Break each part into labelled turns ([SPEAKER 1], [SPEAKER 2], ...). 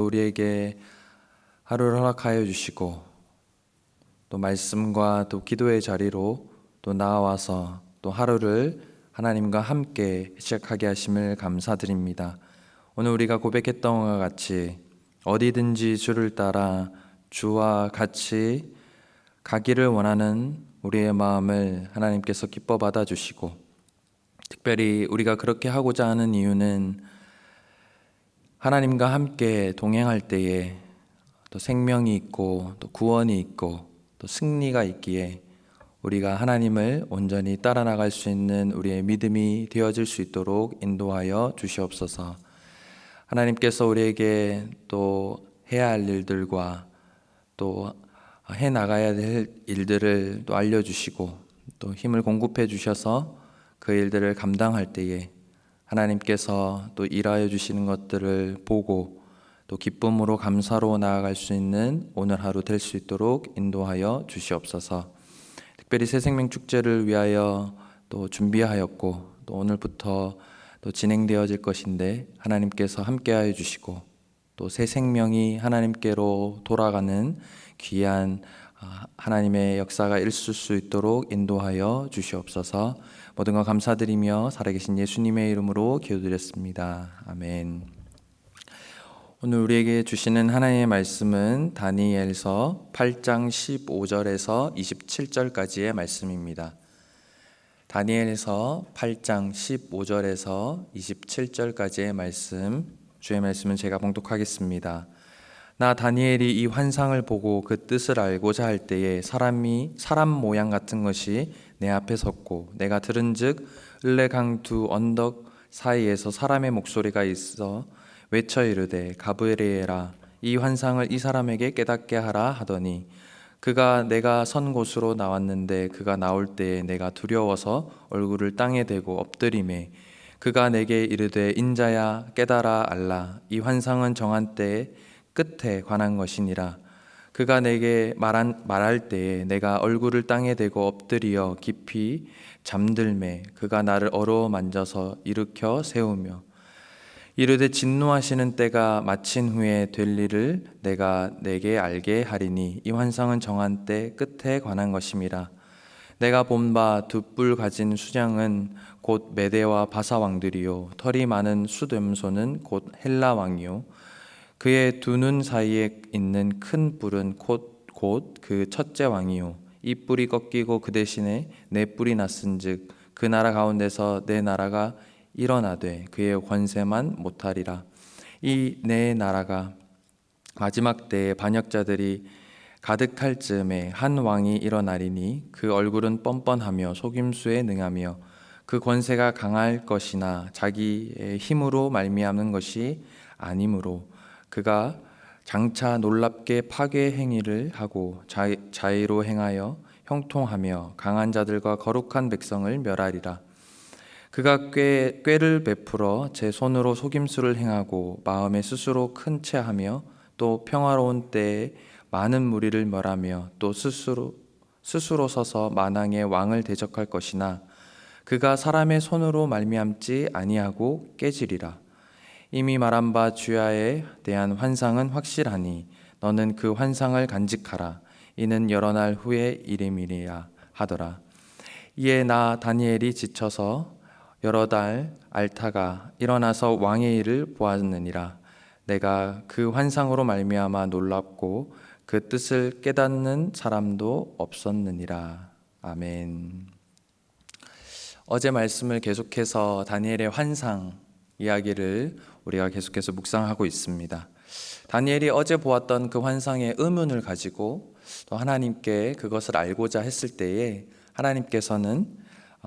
[SPEAKER 1] 우리에게 하루를 허락하여 주시고 또 말씀과 또 기도의 자리로 또 나아와서 또 하루를 하나님과 함께 시작하게 하심을 감사드립니다. 오늘 우리가 고백했던 것과 같이 어디든지 주를 따라 주와 같이 가기를 원하는 우리의 마음을 하나님께서 기뻐 받아주시고, 특별히 우리가 그렇게 하고자 하는 이유는 하나님과 함께 동행할 때에 또 생명이 있고 또 구원이 있고 또 승리가 있기에 우리가 하나님을 온전히 따라 나갈 수 있는 우리의 믿음이 되어질 수 있도록 인도하여 주시옵소서. 하나님께서 우리에게 또 해야 할 일들과 또 해 나가야 될 일들을 또 알려주시고 또 힘을 공급해 주셔서 그 일들을 감당할 때에 하나님께서 또 일하여 주시는 것들을 보고 또 기쁨으로 감사로 나아갈 수 있는 오늘 하루 될 수 있도록 인도하여 주시옵소서. 특별히 새생명 축제를 위하여 또 준비하였고 또 오늘부터 또 진행되어질 것인데 하나님께서 함께하여 주시고 또 새 생명이 하나님께로 돌아가는 귀한 하나님의 역사가 있을 수 있도록 인도하여 주시옵소서. 모든 것 감사드리며 살아계신 예수님의 이름으로 기도드렸습니다. 아멘. 오늘 우리에게 주시는 하나님의 말씀은 다니엘서 8장 15절에서 27절까지의 말씀입니다. 다니엘서 8장 15절에서 27절까지의 말씀, 주의 말씀은 제가 봉독하겠습니다. 나 다니엘이 이 환상을 보고 그 뜻을 알고자 할 때에 사람 모양 같은 것이 내 앞에 섰고 내가 들은즉 을레강 두 언덕 사이에서 사람의 목소리가 있어 외쳐 이르되 가브리엘아 이 환상을 이 사람에게 깨닫게 하라 하더니 그가 내가 선 곳으로 나왔는데 그가 나올 때에 내가 두려워서 얼굴을 땅에 대고 엎드리매 그가 내게 이르되 인자야 깨달아 알라 이 환상은 정한 때의 끝에 관한 것이니라. 그가 내게 말할 때에 내가 얼굴을 땅에 대고 엎드리어 깊이 잠들매 그가 나를 어루어 만져서 일으켜 세우며 이르되 진노하시는 때가 마친 후에 될 일을 내가 내게 알게 하리니 이 환상은 정한 때 끝에 관한 것임이라. 내가 본 바 두 뿔 가진 수장은 곧 메대와 바사 왕들이요 털이 많은 수렴소는 곧 헬라 왕이요 그의 두 눈 사이에 있는 큰 뿔은 곧 그 첫째 왕이요 이 뿔이 꺾이고 그 대신에 네 뿔이 났은즉 그 나라 가운데서 내 나라가 일어나되 그의 권세만 못하리라. 이 네 나라가 마지막 때에 반역자들이 가득할 즈음에 한 왕이 일어나리니 그 얼굴은 뻔뻔하며 속임수에 능하며 그 권세가 강할 것이나 자기의 힘으로 말미암는 것이 아니므로 그가 장차 놀랍게 파괴 행위를 하고 자의로 행하여 형통하며 강한 자들과 거룩한 백성을 멸하리라. 그가 꾀를 베풀어 제 손으로 속임수를 행하고 마음에 스스로 큰 채하며 또 평화로운 때에 많은 무리를 멸하며 또 스스로 서서 만왕의 왕을 대적할 것이나 그가 사람의 손으로 말미암지 아니하고 깨지리라. 이미 말한 바 주야에 대한 환상은 확실하니 너는 그 환상을 간직하라. 이는 여러 날 후의 일임이라 하더라. 이에 나 다니엘이 지쳐서 여러 달 앓다가 일어나서 왕의 일을 보았느니라. 내가 그 환상으로 말미암아 놀랍고 그 뜻을 깨닫는 사람도 없었느니라. 아멘. 어제 말씀을 계속해서 다니엘의 환상 이야기를 우리가 계속해서 묵상하고 있습니다. 다니엘이 어제 보았던 그 환상의 의문을 가지고 또 하나님께 그것을 알고자 했을 때에 하나님께서는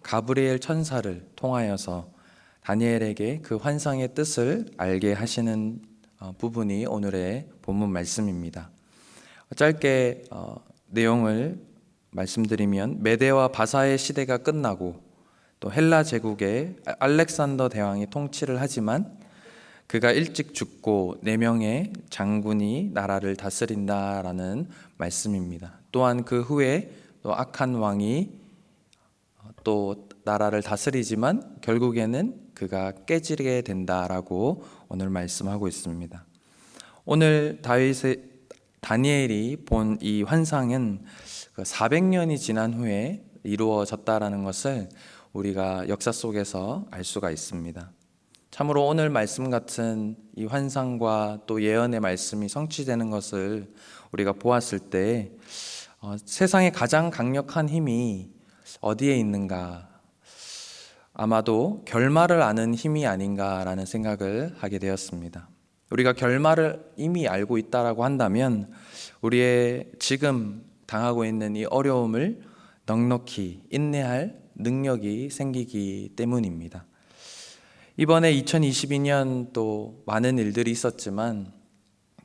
[SPEAKER 1] 가브리엘 천사를 통하여서 다니엘에게 그 환상의 뜻을 알게 하시는 부분이 오늘의 본문 말씀입니다. 짧게 내용을 말씀드리면 메대와 바사의 시대가 끝나고 또 헬라 제국의 알렉산더 대왕이 통치를 하지만 그가 일찍 죽고 4명의 장군이 나라를 다스린다라는 말씀입니다. 또한 그 후에 또 악한 왕이 또 나라를 다스리지만 결국에는 그가 깨지게 된다라고 오늘 말씀하고 있습니다. 오늘 다니엘이 본 이 환상은 400년이 지난 후에 이루어졌다라는 것을 우리가 역사 속에서 알 수가 있습니다. 참으로 오늘 말씀 같은 이 환상과 또 예언의 말씀이 성취되는 것을 우리가 보았을 때 세상의 가장 강력한 힘이 어디에 있는가? 아마도 결말을 아는 힘이 아닌가라는 생각을 하게 되었습니다. 우리가 결말을 이미 알고 있다라고 한다면 우리의 지금 당하고 있는 이 어려움을 넉넉히 인내할 능력이 생기기 때문입니다. 이번에 2022년 또 많은 일들이 있었지만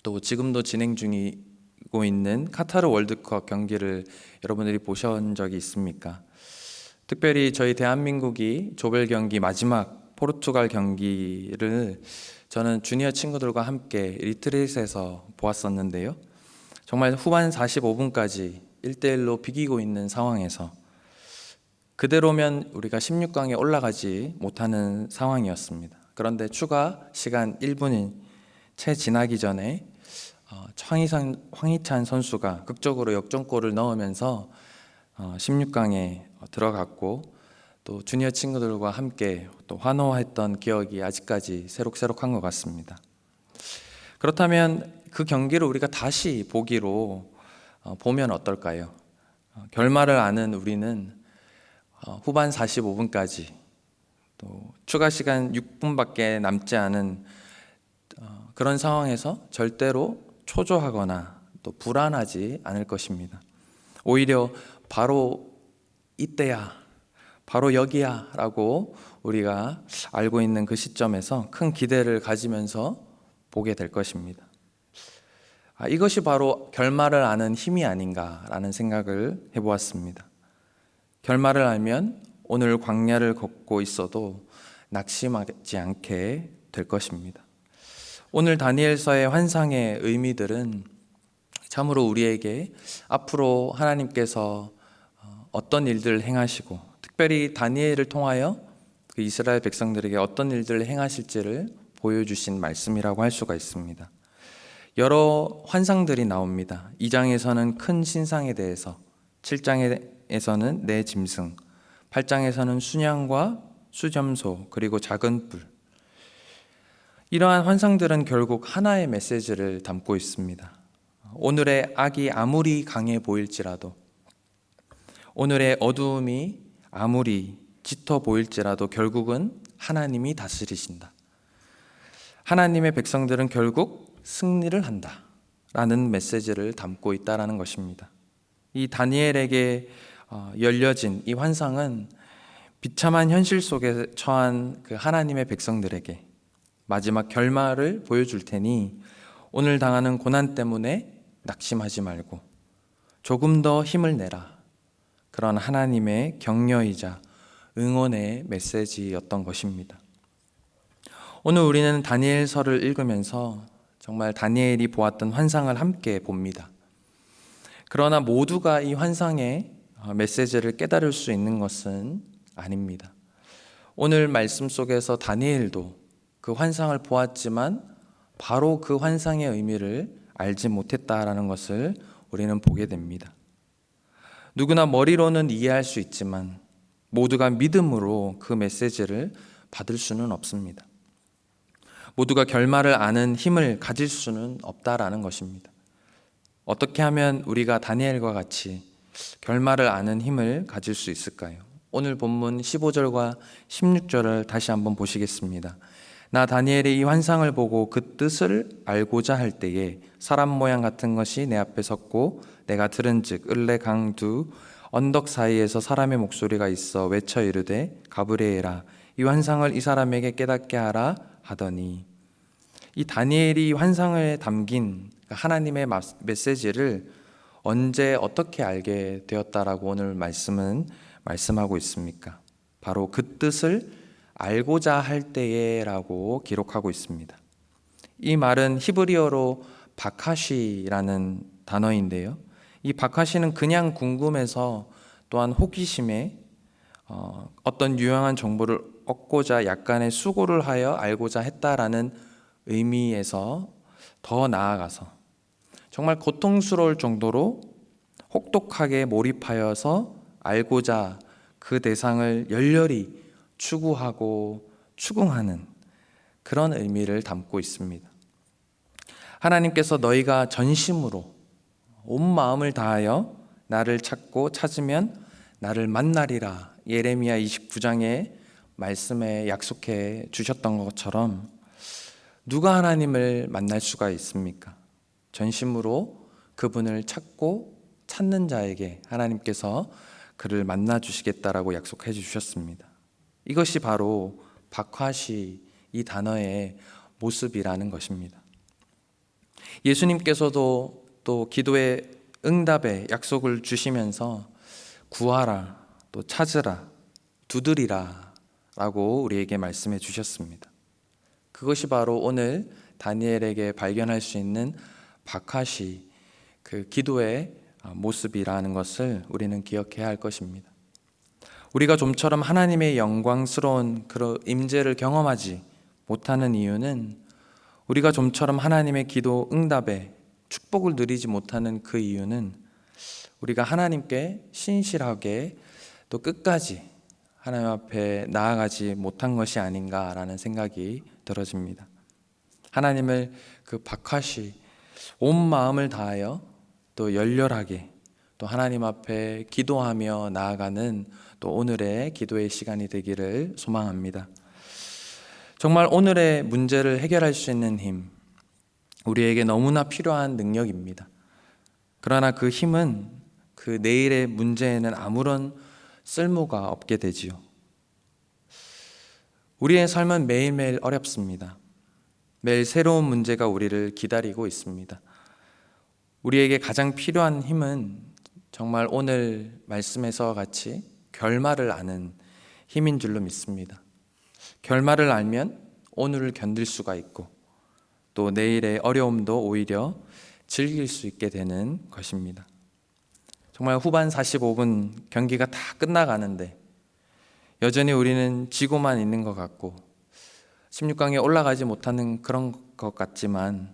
[SPEAKER 1] 또 지금도 진행 중이고 있는 카타르 월드컵 경기를 여러분들이 보신 적이 있습니까? 특별히 저희 대한민국이 조별 경기 마지막 포르투갈 경기를 저는 주니어 친구들과 함께 리트릿에서 보았었는데요. 정말 후반 45분까지 1대1로 비기고 있는 상황에서 그대로면 우리가 16강에 올라가지 못하는 상황이었습니다. 그런데 추가 시간 1분이 채 지나기 전에 황희찬 선수가 극적으로 역전골을 넣으면서 16강에 들어갔고 또 주니어 친구들과 함께 또 환호했던 기억이 아직까지 새록새록한 것 같습니다. 그렇다면 그 경기를 우리가 다시 보기로 보면 어떨까요? 결말을 아는 우리는 후반 45분까지 또 추가 시간 6분밖에 남지 않은 그런 상황에서 절대로 초조하거나 또 불안하지 않을 것입니다. 오히려 바로 이때야, 바로 여기야 라고 우리가 알고 있는 그 시점에서 큰 기대를 가지면서 보게 될 것입니다. 이것이 바로 결말을 아는 힘이 아닌가라는 생각을 해보았습니다. 결말을 알면 오늘 광야를 걷고 있어도 낙심하지 않게 될 것입니다. 오늘 다니엘서의 환상의 의미들은 참으로 우리에게 앞으로 하나님께서 어떤 일들을 행하시고 특별히 다니엘을 통하여 그 이스라엘 백성들에게 어떤 일들을 행하실지를 보여주신 말씀이라고 할 수가 있습니다. 여러 환상들이 나옵니다. 2장에서는 큰 신상에 대해서, 7장에서는 내 짐승, 8장에서는 순양과 수점소 그리고 작은 뿔. 이러한 환상들은 결국 하나의 메시지를 담고 있습니다. 오늘의 악이 아무리 강해 보일지라도, 오늘의 어두움이 아무리 짙어 보일지라도 결국은 하나님이 다스리신다. 하나님의 백성들은 결국 승리를 한다 라는 메시지를 담고 있다는 것입니다. 이 다니엘에게 열려진 이 환상은 비참한 현실 속에 처한 그 하나님의 백성들에게 마지막 결말을 보여줄 테니 오늘 당하는 고난 때문에 낙심하지 말고 조금 더 힘을 내라. 그런 하나님의 격려이자 응원의 메시지였던 것입니다. 오늘 우리는 다니엘서를 읽으면서 정말 다니엘이 보았던 환상을 함께 봅니다. 그러나 모두가 이 환상의 메시지를 깨달을 수 있는 것은 아닙니다. 오늘 말씀 속에서 다니엘도 그 환상을 보았지만 바로 그 환상의 의미를 알지 못했다라는 것을 우리는 보게 됩니다. 누구나 머리로는 이해할 수 있지만 모두가 믿음으로 그 메시지를 받을 수는 없습니다. 모두가 결말을 아는 힘을 가질 수는 없다라는 것입니다. 어떻게 하면 우리가 다니엘과 같이 결말을 아는 힘을 가질 수 있을까요? 오늘 본문 15절과 16절을 다시 한번 보시겠습니다. 나 다니엘이 이 환상을 보고 그 뜻을 알고자 할 때에 사람 모양 같은 것이 내 앞에 섰고 내가 들은즉 을레 강 두 언덕 사이에서 사람의 목소리가 있어 외쳐 이르되 가브리엘아 이 환상을 이 사람에게 깨닫게 하라 하더니, 이 다니엘이 환상에 담긴 하나님의 메시지를 언제 어떻게 알게 되었다라고 오늘 말씀은 말씀하고 있습니까? 바로 그 뜻을 알고자 할 때에라고 기록하고 있습니다. 이 말은 히브리어로 바카시라는 단어인데요. 이 바카시는 그냥 궁금해서 또한 호기심에 어떤 유용한 정보를 얻고자 약간의 수고를 하여 알고자 했다라는 의미에서 더 나아가서 정말 고통스러울 정도로 혹독하게 몰입하여서 알고자 그 대상을 열렬히 추구하고 추궁하는 그런 의미를 담고 있습니다. 하나님께서 너희가 전심으로 온 마음을 다하여 나를 찾고 찾으면 나를 만나리라, 예레미야 29장의 말씀에 약속해 주셨던 것처럼 누가 하나님을 만날 수가 있습니까? 전심으로 그분을 찾고 찾는 자에게 하나님께서 그를 만나 주시겠다라고 약속해 주셨습니다. 이것이 바로 박화시 이 단어의 모습이라는 것입니다. 예수님께서도 또 기도의 응답의 약속을 주시면서 구하라, 또 찾으라, 두드리라 라고 우리에게 말씀해 주셨습니다. 그것이 바로 오늘 다니엘에게 발견할 수 있는 박하시 그 기도의 모습이라는 것을 우리는 기억해야 할 것입니다. 우리가 좀처럼 하나님의 영광스러운 그런 임재를 경험하지 못하는 이유는 우리가 좀처럼 하나님의 기도 응답에 축복을 누리지 못하는 그 이유는 우리가 하나님께 신실하게 또 끝까지 하나님 앞에 나아가지 못한 것이 아닌가라는 생각이 들어집니다. 하나님을 그 박하시 온 마음을 다하여 또 열렬하게 또 하나님 앞에 기도하며 나아가는 또 오늘의 기도의 시간이 되기를 소망합니다. 정말 오늘의 문제를 해결할 수 있는 힘, 우리에게 너무나 필요한 능력입니다. 그러나 그 힘은 그 내일의 문제에는 아무런 쓸모가 없게 되지요. 우리의 삶은 매일매일 어렵습니다. 매일 새로운 문제가 우리를 기다리고 있습니다. 우리에게 가장 필요한 힘은 정말 오늘 말씀에서와 같이 결말을 아는 힘인 줄로 믿습니다. 결말을 알면 오늘을 견딜 수가 있고 또 내일의 어려움도 오히려 즐길 수 있게 되는 것입니다. 정말 후반 45분 경기가 다 끝나가는데 여전히 우리는 지고만 있는 것 같고 16강에 올라가지 못하는 그런 것 같지만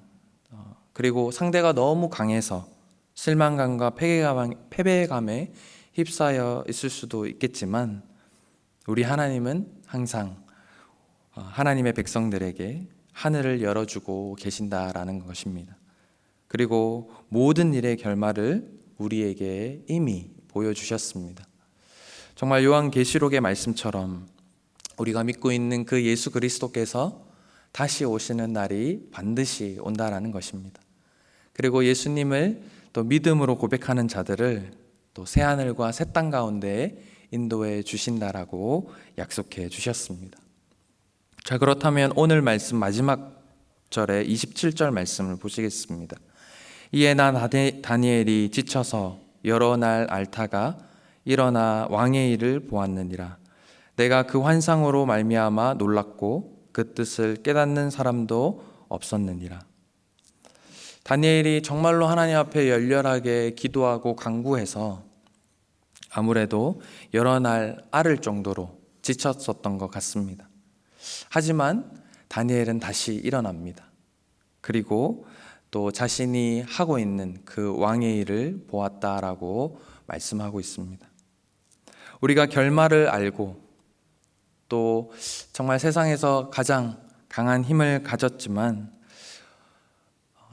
[SPEAKER 1] 그리고 상대가 너무 강해서 실망감과 패배감에 휩싸여 있을 수도 있겠지만 우리 하나님은 항상 하나님의 백성들에게 하늘을 열어주고 계신다라는 것입니다. 그리고 모든 일의 결말을 우리에게 이미 보여주셨습니다. 정말 요한계시록의 말씀처럼 우리가 믿고 있는 그 예수 그리스도께서 다시 오시는 날이 반드시 온다라는 것입니다. 그리고 예수님을 또 믿음으로 고백하는 자들을 또 새하늘과 새 땅 가운데 인도해 주신다라고 약속해 주셨습니다. 자, 그렇다면 오늘 말씀 마지막 절에 27절 말씀을 보시겠습니다. 이에 나 다니엘이 지쳐서 여러 날 앓다가 일어나 왕의 일을 보았느니라. 내가 그 환상으로 말미암아 놀랐고 그 뜻을 깨닫는 사람도 없었느니라. 다니엘이 정말로 하나님 앞에 열렬하게 기도하고 간구해서 아무래도 여러 날 앓을 정도로 지쳤었던 것 같습니다. 하지만 다니엘은 다시 일어납니다. 그리고 또 자신이 하고 있는 그 왕의 일을 보았다라고 말씀하고 있습니다. 우리가 결말을 알고 또 정말 세상에서 가장 강한 힘을 가졌지만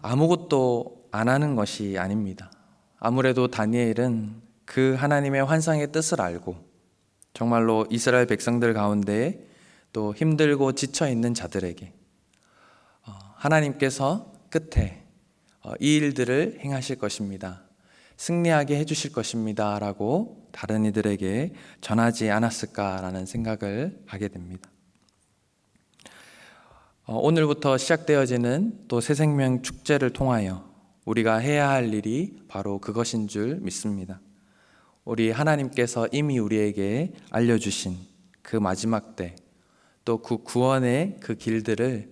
[SPEAKER 1] 아무것도 안 하는 것이 아닙니다. 아무래도 다니엘은 그 하나님의 환상의 뜻을 알고 정말로 이스라엘 백성들 가운데 또 힘들고 지쳐 있는 자들에게 하나님께서 끝에 이 일들을 행하실 것입니다. 승리하게 해주실 것입니다. 라고 다른 이들에게 전하지 않았을까라는 생각을 하게 됩니다. 오늘부터 시작되어지는 또 새생명 축제를 통하여 우리가 해야 할 일이 바로 그것인 줄 믿습니다. 우리 하나님께서 이미 우리에게 알려주신 그 마지막 때 또 그 구원의 그 길들을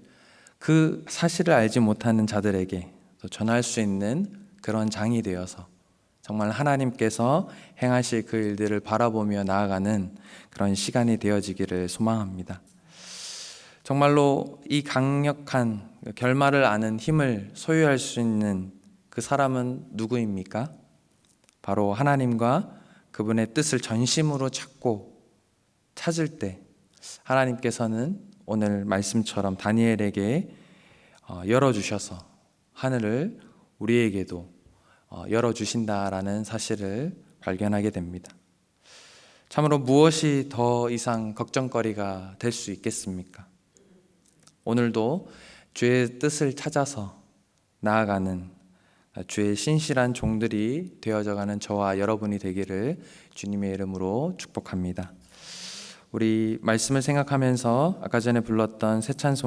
[SPEAKER 1] 그 사실을 알지 못하는 자들에게 전할 수 있는 그런 장이 되어서 정말 하나님께서 행하실 그 일들을 바라보며 나아가는 그런 시간이 되어지기를 소망합니다. 정말로 이 강력한 결말을 아는 힘을 소유할 수 있는 그 사람은 누구입니까? 바로 하나님과 그분의 뜻을 전심으로 찾을 때 하나님께서는 오늘 말씀처럼 다니엘에게 열어주셔서 하늘을 우리에게도 열어주신다라는 사실을 발견하게 됩니다. 참으로 무엇이 더 이상 걱정거리가 될 수 있겠습니까? 오늘도 주의 뜻을 찾아서 나아가는 주의 신실한 종들이 되어져가는 저와 여러분이 되기를 주님의 이름으로 축복합니다. 우리 말씀을 생각하면서 아까 전에 불렀던 새 찬송